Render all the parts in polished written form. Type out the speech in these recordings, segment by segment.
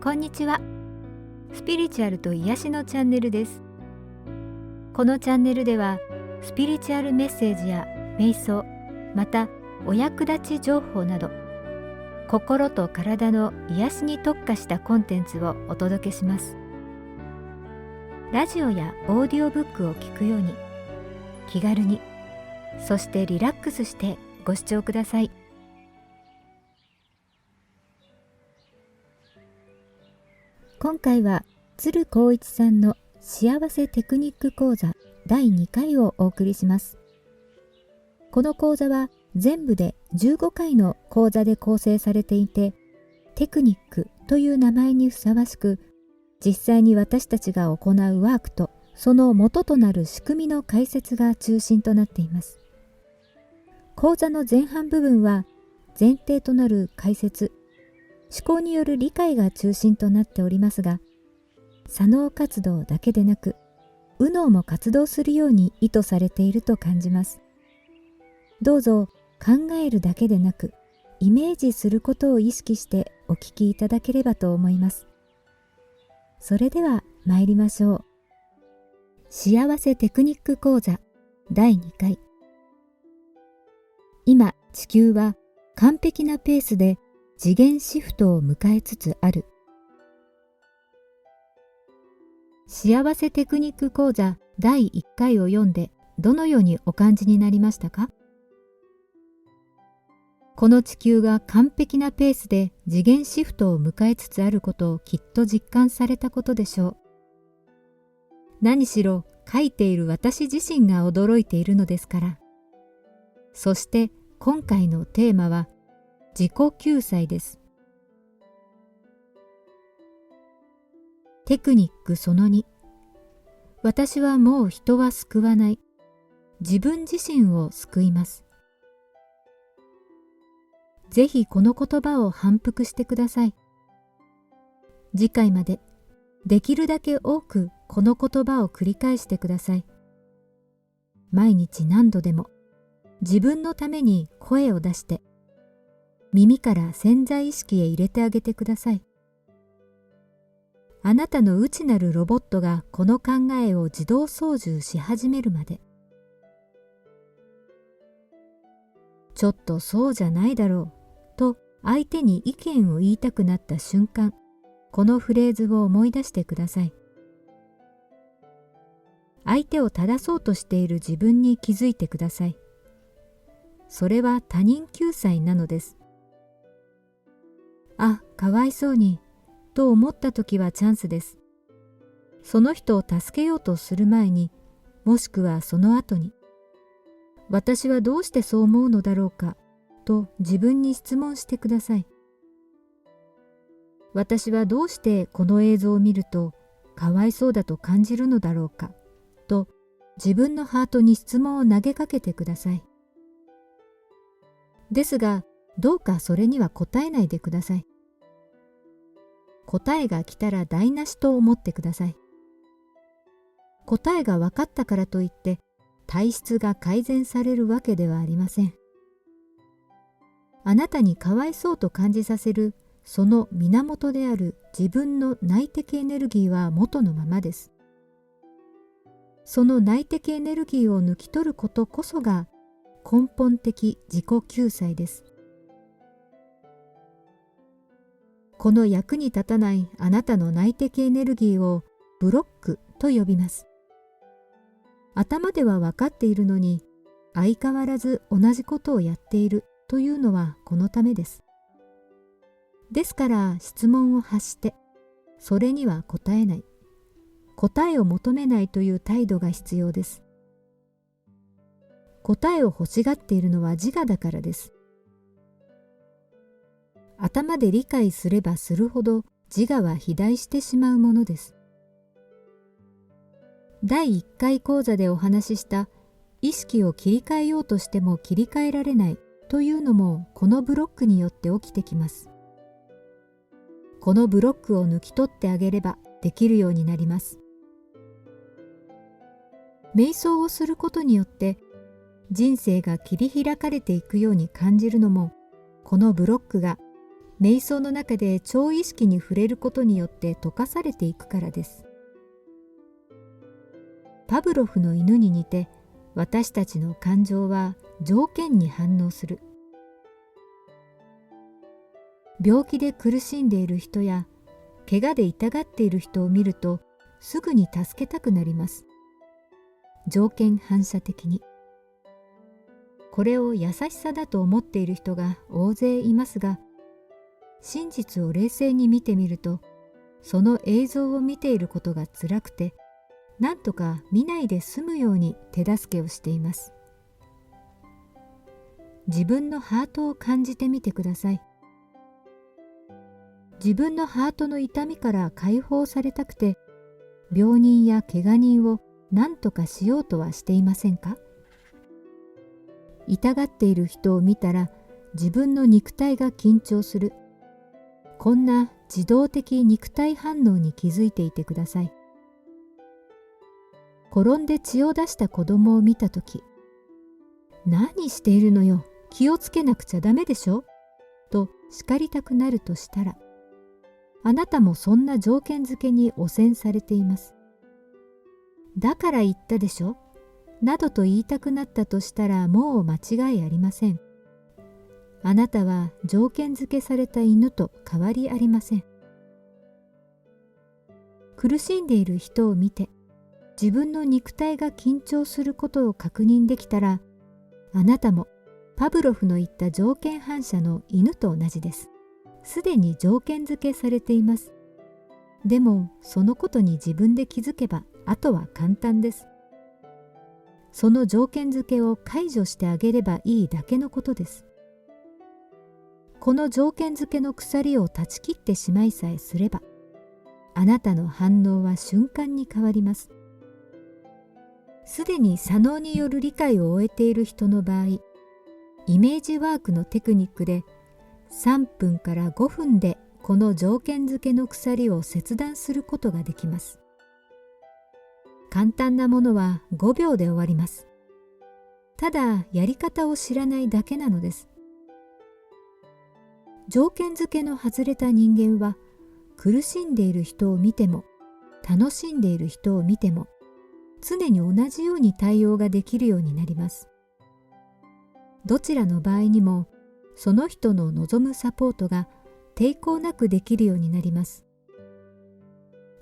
こんにちは。スピリチュアルと癒しのチャンネルです。このチャンネルではスピリチュアルメッセージや瞑想、またお役立ち情報など心と体の癒しに特化したコンテンツをお届けします。ラジオやオーディオブックを聞くように気軽に、そしてリラックスしてご視聴ください。今回は鶴光一さんの幸せテクニック講座第2回をお送りします。この講座は全部で15回の講座で構成されていて、テクニックという名前にふさわしく、実際に私たちが行うワークとその元となる仕組みの解説が中心となっています。講座の前半部分は前提となる解説、思考による理解が中心となっておりますが、左脳活動だけでなく右脳も活動するように意図されていると感じます。どうぞ考えるだけでなくイメージすることを意識してお聞きいただければと思います。それでは参りましょう。幸せテクニック講座第2回。今地球は完璧なペースで次元シフトを迎えつつある。幸せテクニック講座第1回を読んでどのようにお感じになりましたか？この地球が完璧なペースで次元シフトを迎えつつあることをきっと実感されたことでしょう。何しろ書いている私自身が驚いているのですから。そして今回のテーマは自己救済です。テクニックその2。私はもう人は救わない。自分自身を救います。ぜひこの言葉を反復してください。次回までできるだけ多くこの言葉を繰り返してください。毎日何度でも自分のために声を出して耳から潜在意識へ入れてあげてください。あなたの内なるロボットがこの考えを自動操縦し始めるまで。ちょっとそうじゃないだろうと相手に意見を言いたくなった瞬間、このフレーズを思い出してください。相手を正そうとしている自分に気づいてください。それは他人救済なのです。あ、かわいそうに、と思ったときはチャンスです。その人を助けようとする前に、もしくはその後に、私はどうしてそう思うのだろうか、と自分に質問してください。私はどうしてこの映像を見ると、かわいそうだと感じるのだろうか、と自分のハートに質問を投げかけてください。ですが、どうかそれには答えないでください。答えが来たら台無しと思ってください。答えが分かったからといって体質が改善されるわけではありません。あなたにかわいそうと感じさせるその源である自分の内的エネルギーは元のままです。その内的エネルギーを抜き取ることこそが根本的自己救済です。この役に立たないあなたの内的エネルギーをブロックと呼びます。頭では分かっているのに相変わらず同じことをやっているというのはこのためです。ですから質問を発してそれには答えない、答えを求めないという態度が必要です。答えを欲しがっているのは自我だからです。頭で理解すればするほど自我は肥大してしまうものです。第1回講座でお話しした意識を切り替えようとしても切り替えられないというのもこのブロックによって起きてきます。このブロックを抜き取ってあげればできるようになります。瞑想をすることによって人生が切り開かれていくように感じるのもこのブロックが瞑想の中で超意識に触れることによって溶かされていくからです。パブロフの犬に似て、私たちの感情は条件に反応する。病気で苦しんでいる人や怪我で痛がっている人を見るとすぐに助けたくなります。条件反射的に。これを優しさだと思っている人が大勢いますが、真実を冷静に見てみると、その映像を見ていることが辛くて、なんとか見ないで済むように手助けをしています。自分のハートを感じてみてください。自分のハートの痛みから解放されたくて、病人や怪我人を何とかしようとはしていませんか？痛がっている人を見たら自分の肉体が緊張する。こんな自動的肉体反応に気づいていてください。転んで血を出した子供を見たとき、何しているのよ、気をつけなくちゃダメでしょと叱りたくなるとしたら、あなたもそんな条件付けに汚染されています。だから言ったでしょなどと言いたくなったとしたらもう間違いありません。あなたは条件付けされた犬と変わりありません。苦しんでいる人を見て、自分の肉体が緊張することを確認できたら、あなたもパブロフの言った条件反射の犬と同じです。すでに条件付けされています。でもそのことに自分で気づけば、あとは簡単です。その条件付けを解除してあげればいいだけのことです。この条件付けの鎖を断ち切ってしまいさえすれば、あなたの反応は瞬間に変わります。すでに左脳による理解を終えている人の場合、イメージワークのテクニックで3分から5分でこの条件付けの鎖を切断することができます。簡単なものは5秒で終わります。ただやり方を知らないだけなのです。条件付けの外れた人間は、苦しんでいる人を見ても楽しんでいる人を見ても常に同じように対応ができるようになります。どちらの場合にもその人の望むサポートが抵抗なくできるようになります。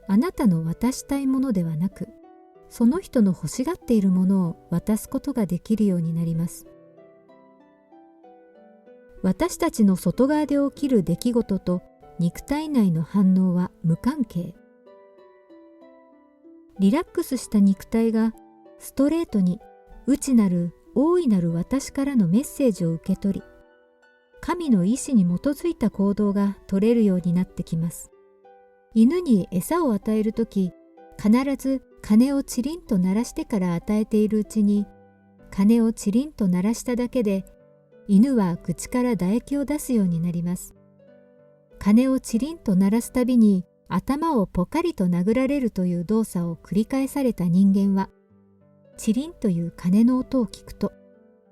あなたの渡したいものではなく、その人の欲しがっているものを渡すことができるようになります。私たちの外側で起きる出来事と肉体内の反応は無関係。リラックスした肉体がストレートに内なる大いなる私からのメッセージを受け取り、神の意志に基づいた行動が取れるようになってきます。犬に餌を与えるとき、必ず鐘をチリンと鳴らしてから与えているうちに、鐘をチリンと鳴らしただけで、犬は口から唾液を出すようになります。鐘をチリンと鳴らすたびに頭をポカリと殴られるという動作を繰り返された人間は、チリンという鐘の音を聞くと、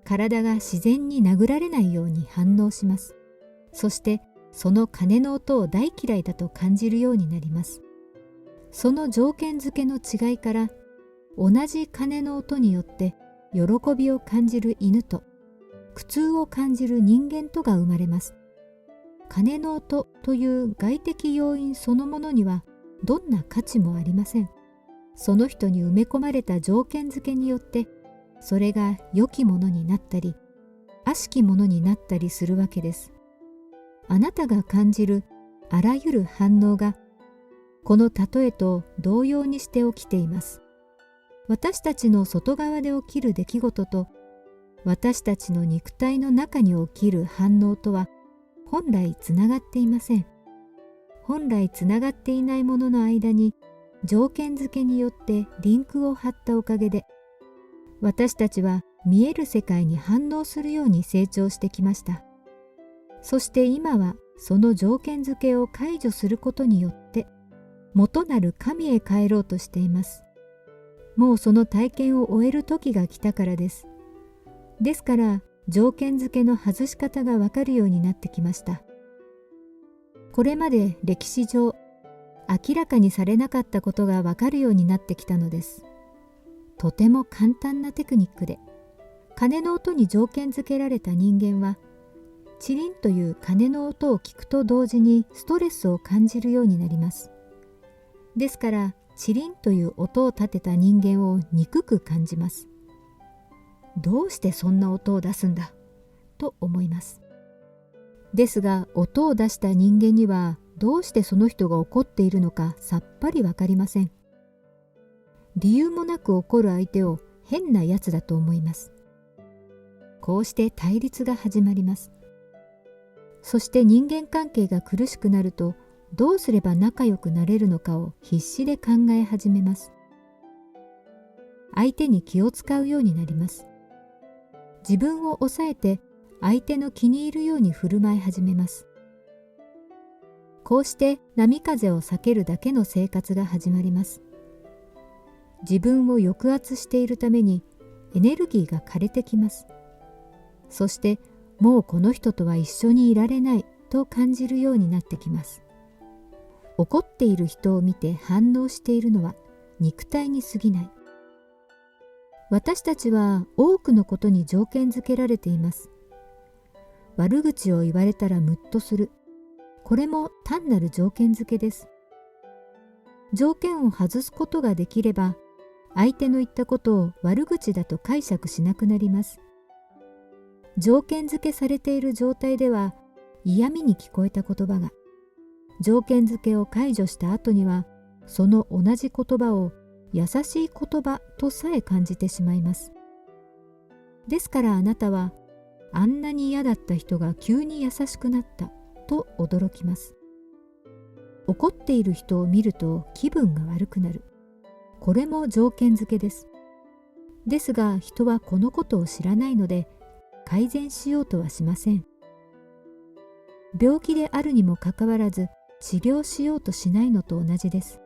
体が自然に殴られないように反応します。そしてその鐘の音を大嫌いだと感じるようになります。その条件付けの違いから、同じ鐘の音によって喜びを感じる犬と苦痛を感じる人間とが生まれます。鐘の音という外的要因そのものにはどんな価値もありません。その人に埋め込まれた条件付けによって、それが良きものになったり、悪しきものになったりするわけです。あなたが感じるあらゆる反応が、この例えと同様にして起きています。私たちの外側で起きる出来事と、私たちの肉体の中に起きる反応とは、本来つながっていません。本来つながっていないものの間に、条件付けによってリンクを張ったおかげで、私たちは見える世界に反応するように成長してきました。そして今はその条件付けを解除することによって、元なる神へ帰ろうとしています。もうその体験を終える時が来たからです。ですから、条件付けの外し方がわかるようになってきました。これまで歴史上明らかにされなかったことがわかるようになってきたのです。とても簡単なテクニックで、鐘の音に条件付けられた人間は、チリンという鐘の音を聞くと同時にストレスを感じるようになります。ですから、チリンという音を立てた人間を憎く感じます。どうしてそんな音を出すんだと思います。ですが、音を出した人間にはどうしてその人が怒っているのかさっぱりわかりません。理由もなく怒る相手を変なやつだと思います。こうして対立が始まります。そして人間関係が苦しくなると、どうすれば仲良くなれるのかを必死で考え始めます。相手に気を使うようになります。自分を抑えて相手の気に入るように振る舞い始めます。こうして波風を避けるだけの生活が始まります。自分を抑圧しているためにエネルギーが枯れてきます。そしてもうこの人とは一緒にいられないと感じるようになってきます。怒っている人を見て反応しているのは肉体に過ぎない。私たちは多くのことに条件付けられています。悪口を言われたらムッとする。これも単なる条件付けです。条件を外すことができれば、相手の言ったことを悪口だと解釈しなくなります。条件付けされている状態では、嫌味に聞こえた言葉が、条件付けを解除した後には、その同じ言葉を優しい言葉とさえ感じてしまいます。ですからあなたは、あんなに嫌だった人が急に優しくなったと驚きます。怒っている人を見ると気分が悪くなる。これも条件付けです。ですが人はこのことを知らないので、改善しようとはしません。病気であるにもかかわらず治療しようとしないのと同じです。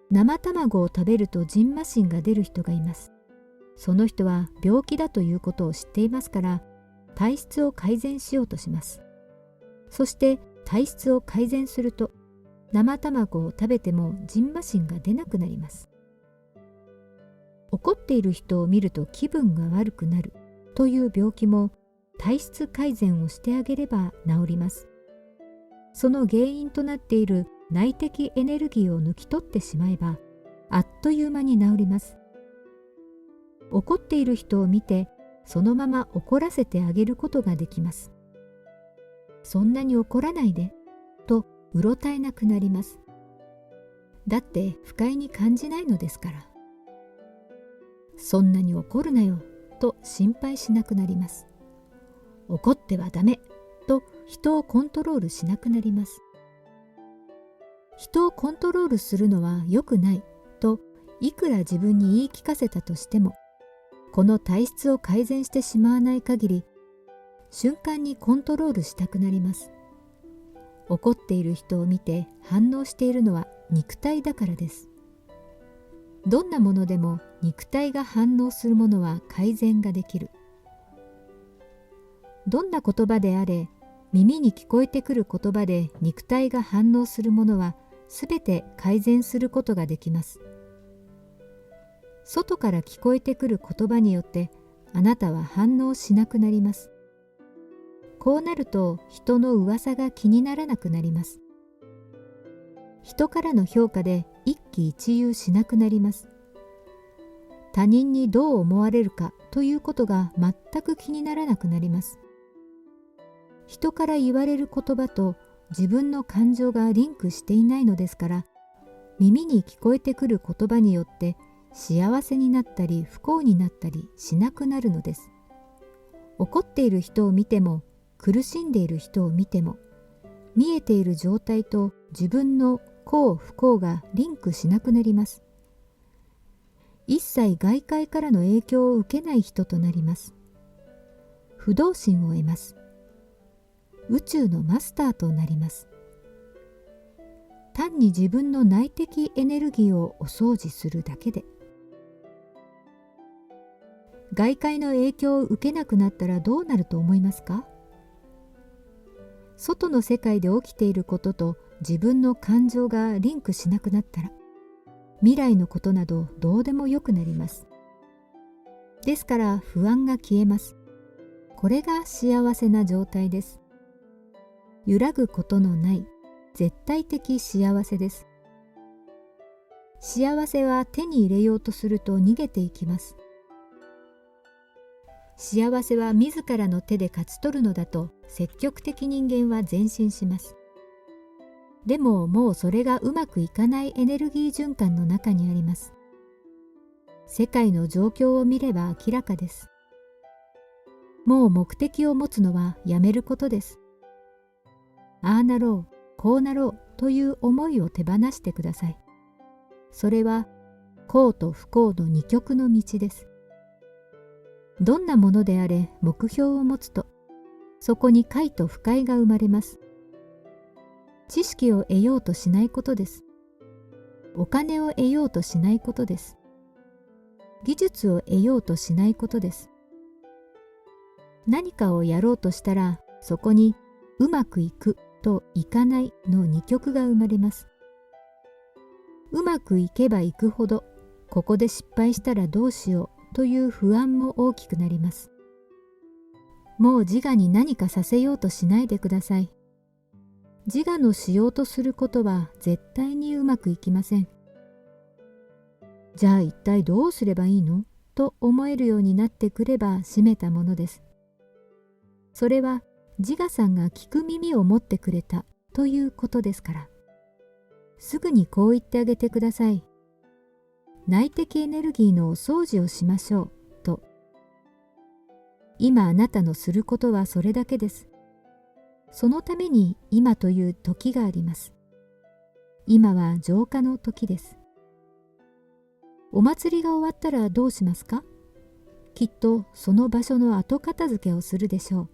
生卵を食べるとジンマシンが出る人がいます。その人は病気だということを知っていますから、体質を改善しようとします。そして体質を改善すると、生卵を食べてもジンマシンが出なくなります。怒っている人を見ると気分が悪くなるという病気も、体質改善をしてあげれば治ります。その原因となっている内的エネルギーを抜き取ってしまえば、あっという間に治ります。怒っている人を見て、そのまま怒らせてあげることができます。そんなに怒らないで、とうろたえなくなります。だって不快に感じないのですから。そんなに怒るなよ、と心配しなくなります。怒ってはダメ、と人をコントロールしなくなります。人をコントロールするのは良くない、といくら自分に言い聞かせたとしても、この体質を改善してしまわない限り、瞬間にコントロールしたくなります。怒っている人を見て反応しているのは肉体だからです。どんなものでも肉体が反応するものは改善ができる。どんな言葉であれ、耳に聞こえてくる言葉で肉体が反応するものはすべて改善することができます。外から聞こえてくる言葉によってあなたは反応しなくなります。こうなると人の噂が気にならなくなります。人からの評価で一喜一憂しなくなります。他人にどう思われるかということが全く気にならなくなります。人から言われる言葉と自分の感情がリンクしていないのですから、耳に聞こえてくる言葉によって幸せになったり不幸になったりしなくなるのです。怒っている人を見ても、苦しんでいる人を見ても、見えている状態と自分の幸不幸がリンクしなくなります。一切外界からの影響を受けない人となります。不動心を得ます。宇宙のマスターとなります。単に自分の内的エネルギーをお掃除するだけで。外界の影響を受けなくなったらどうなると思いますか？外の世界で起きていることと自分の感情がリンクしなくなったら、未来のことなどどうでもよくなります。ですから不安が消えます。これが幸せな状態です。揺らぐことのない絶対的幸せです。幸せは手に入れようとすると逃げていきます。幸せは自らの手で勝ち取るのだと積極的人間は前進します。でももうそれがうまくいかないエネルギー循環の中にあります。世界の状況を見れば明らかです。もう目的を持つのはやめることです。ああなろう、こうなろうという思いを手放してください。それは幸と不幸の二極の道です。どんなものであれ目標を持つと、そこに快と不快が生まれます。知識を得ようとしないことです。お金を得ようとしないことです。技術を得ようとしないことです。何かをやろうとしたら、そこにうまくいくといかないの二極が生まれます。うまくいけばいくほど、ここで失敗したらどうしようという不安も大きくなります。もう自我に何かさせようとしないでください。自我のしようとすることは絶対にうまくいきません。じゃあ一体どうすればいいのと思えるようになってくれば閉めたものです。それは自我さんが聞く耳を持ってくれたということですから。すぐにこう言ってあげてください。内的エネルギーのお掃除をしましょうと。今あなたのすることはそれだけです。そのために今という時があります。今は浄化の時です。お祭りが終わったらどうしますか？きっとその場所の後片付けをするでしょう。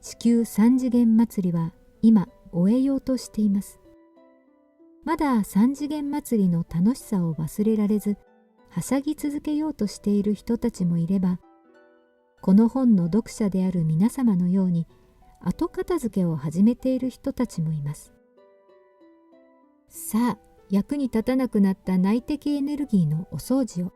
地球三次元祭りは今終えようとしています。まだ三次元祭りの楽しさを忘れられず、はしゃぎ続けようとしている人たちもいれば、この本の読者である皆様のように後片付けを始めている人たちもいます。さあ、役に立たなくなった内的エネルギーのお掃除を。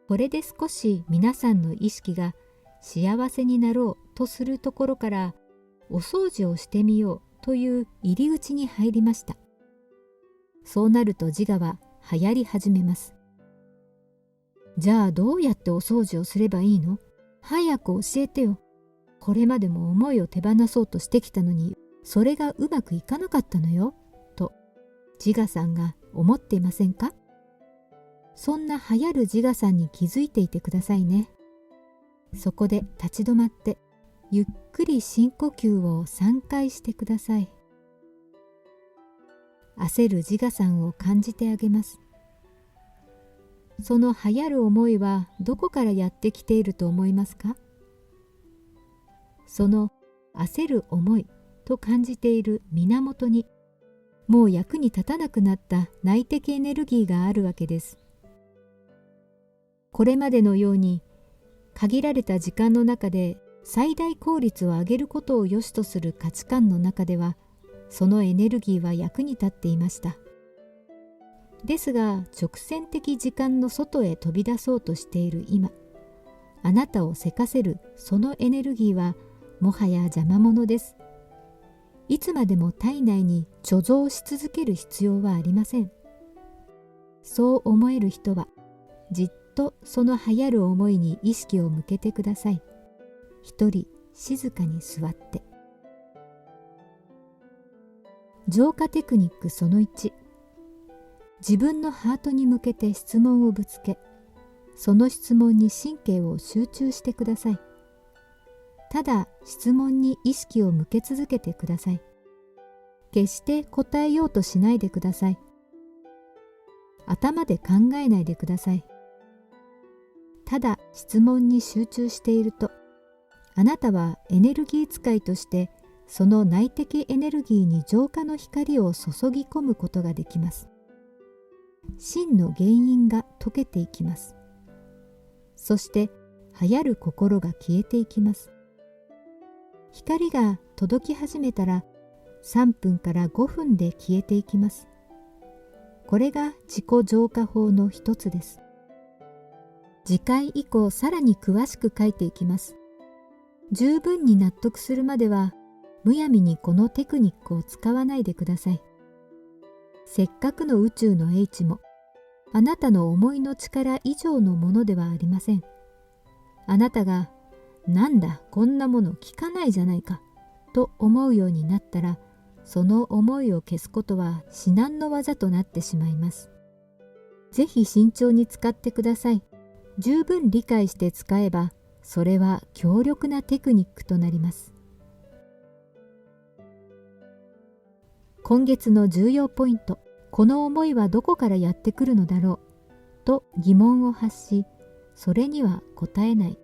これで少し皆さんの意識が幸せになろうとするところからお掃除をしてみようという入り口に入りました。そうなると自我は流行り始めます。じゃあどうやってお掃除をすればいいの？早く教えてよ。これまでも思いを手放そうとしてきたのに、それがうまくいかなかったのよ、と自我さんが思っていませんか？そんな流行る自我さんに気づいていてくださいね。そこで立ち止まって、ゆっくり深呼吸を3回してください。焦る自我さんを感じてあげます。その流行る思いはどこからやってきていると思いますか？その焦る思いと感じている源に、もう役に立たなくなった内的エネルギーがあるわけです。これまでのように限られた時間の中で最大効率を上げることを良しとする価値観の中では、そのエネルギーは役に立っていました。ですが直線的時間の外へ飛び出そうとしている今、あなたをせかせるそのエネルギーはもはや邪魔者です。いつまでも体内に貯蔵し続ける必要はありません。そう思える人はじっとその流行る思いに意識を向けてください。一人静かに座って。浄化テクニックその1、自分のハートに向けて質問をぶつけ、その質問に神経を集中してください。ただ質問に意識を向け続けてください。決して答えようとしないでください。頭で考えないでください。ただ質問に集中していると、あなたはエネルギー使いとしてその内的エネルギーに浄化の光を注ぎ込むことができます。真の原因が解けていきます。そして流行る心が消えていきます。光が届き始めたら3分から5分で消えていきます。これが自己浄化法の一つです。次回以降さらに詳しく書いていきます。十分に納得するまではむやみにこのテクニックを使わないでください。せっかくの宇宙の英知もあなたの思いの力以上のものではありません。あなたがなんだこんなもの聞かないじゃないかと思うようになったら、その思いを消すことは至難の業となってしまいます。ぜひ慎重に使ってください。十分理解して使えば、それは強力なテクニックとなります。今月の重要ポイント、この思いはどこからやってくるのだろうと疑問を発し、それには答えない。